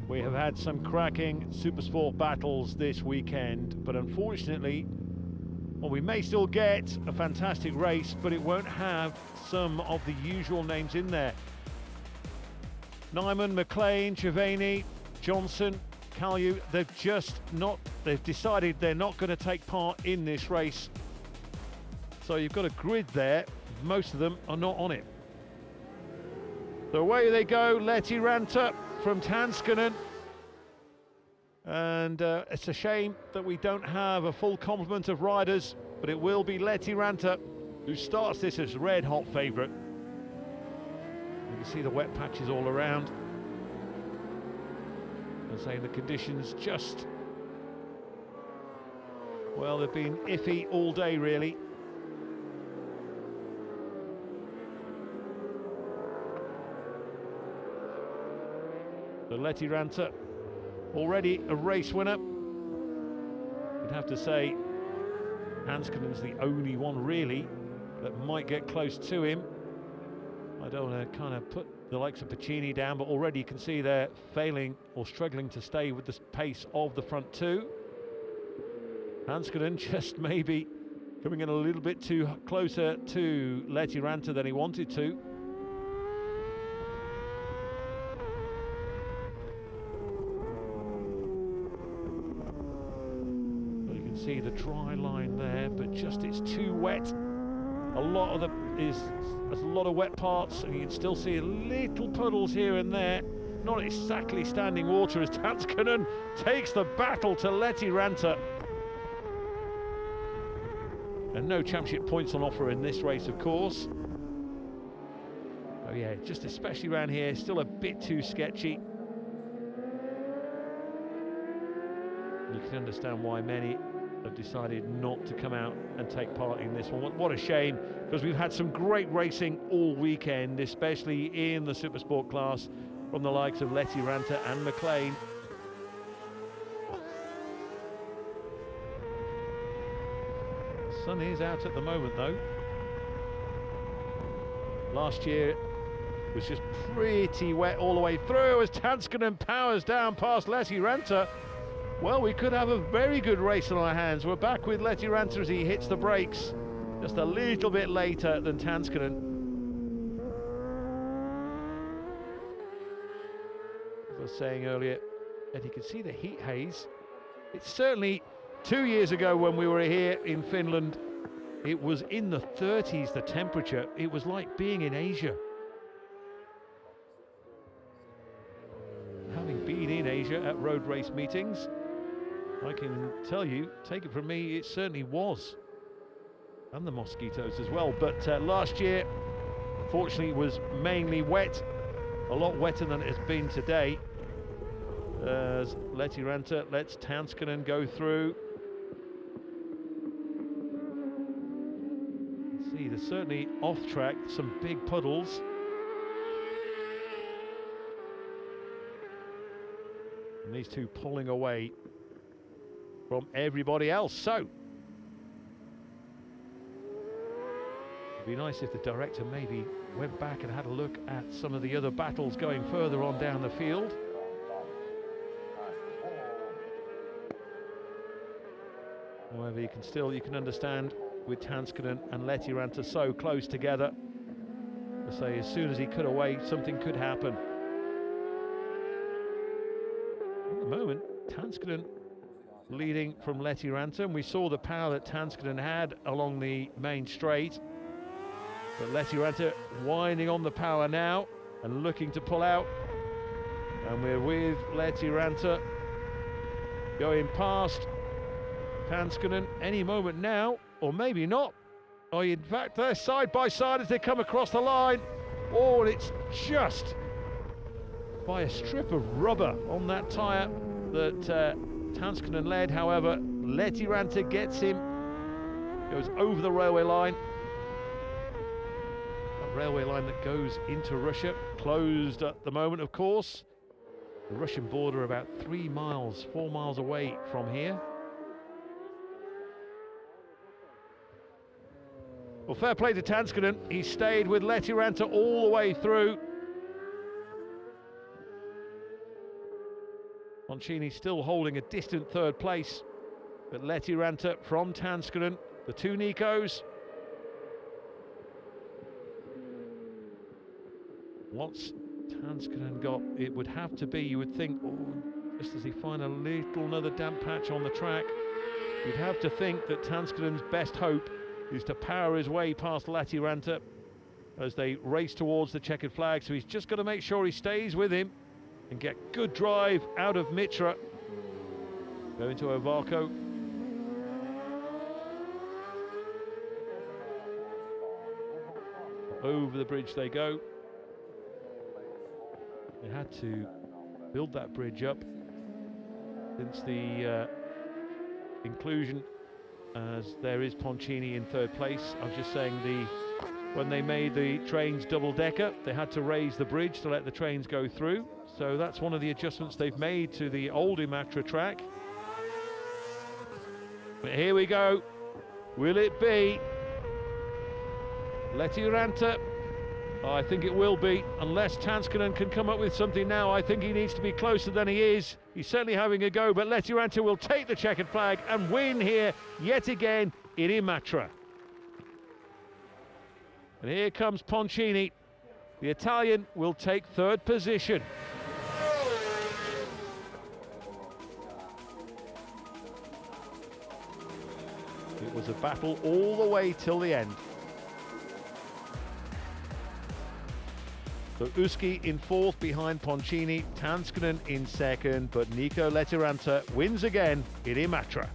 We have had some cracking Supersport battles this weekend, but unfortunately, well, we may still get a fantastic race, but it won't have some of the usual names in there. Nyman, McLean, Giovanni, Johnson, Kalyu, they've decided they're not going to take part in this race. So you've got a grid there, most of them are not on it. So away they go, Lety Ranter from Tansen. And it's a shame that we don't have a full complement of riders, but it will be Lety Ranter who starts this as red hot favourite. You can see the wet patches all around. I'm saying the conditions just, well, they've been iffy all day really. So Lety Ranter, already a race winner. You'd have to say Hanskonen's the only one really that might get close to him. I don't want to kind of put the likes of Piccini down, but already you can see they're failing or struggling to stay with the pace of the front two. Hanskonen just maybe coming in a little bit too closer to Lety Ranter than he wanted to. See the dry line there, but just it's too wet. A lot of there's a lot of wet parts, and you can still see little puddles here and there. Not exactly standing water as Tansen takes the battle to Lety Ranter. And no championship points on offer in this race, of course. Oh yeah, just especially around here, still a bit too sketchy. You can understand why many have decided not to come out and take part in this one. What a shame, because we've had some great racing all weekend, especially in the Supersport class from the likes of Lety Ranter and McLean. The sun is out at the moment though. Last year was just pretty wet all the way through as Tansen powers down past Lety Ranter. Well, we could have a very good race on our hands. We're back with Lety Ranter as he hits the brakes just a little bit later than Tansen. As I was saying earlier, and you can see the heat haze. It's certainly 2 years ago when we were here in Finland, it was in the 30s, the temperature. It was like being in Asia. Having been in Asia at road race meetings, I can tell you, take it from me, it certainly was. And the mosquitoes as well. But last year, fortunately, was mainly wet. A lot wetter than it has been today. As Lety Ranter lets Tansen go through. See, there's certainly off track, some big puddles. And these two pulling away from everybody else. So it'd be nice if the director maybe went back and had a look at some of the other battles going further on down the field. However, you can understand with Tansen and Lety Ranter so close together. I say, as soon as he cut away, something could happen. At the moment, Tansen leading from Lety Ranter, and we saw the power that Tansen had along the main straight. But Lety Ranter winding on the power now and looking to pull out. And we're with Lety Ranter going past Tansen any moment now, or maybe not. Oh, in fact, they're side by side as they come across the line. Oh, and it's just by a strip of rubber on that tyre that Tansen led. However, Lety Ranter gets him, goes over the railway line. A railway line that goes into Russia, closed at the moment, of course. The Russian border about 3 miles, 4 miles away from here. Well, fair play to Tansen. He stayed with Lety Ranter all the way through. Poncini still holding a distant third place, but Lety Ranter from Tansen, the two Nicos. What's Tansen got? It would have to be, you would think, oh, just as he find another damp patch on the track, you'd have to think that Tansen's best hope is to power his way past Lety Ranter as they race towards the checkered flag. So he's just got to make sure he stays with him and get good drive out of Imatra. Going to Ovarco. Over the bridge they go. They had to build that bridge up since the inclusion, as there is Poncini in third place. I was just saying, when they made the trains double-decker, they had to raise the bridge to let the trains go through. So that's one of the adjustments they've made to the old Imatra track. But here we go. Will it be Lety Ranter? Oh, I think it will be, unless Tansen can come up with something now. I think he needs to be closer than he is. He's certainly having a go, but Lety Ranter will take the checkered flag and win here yet again in Imatra. And here comes Poncini. The Italian will take third position. It was a battle all the way till the end. So Uski in fourth behind Poncini, Tansen in second, but Nico Lety Ranter wins again in Imatra.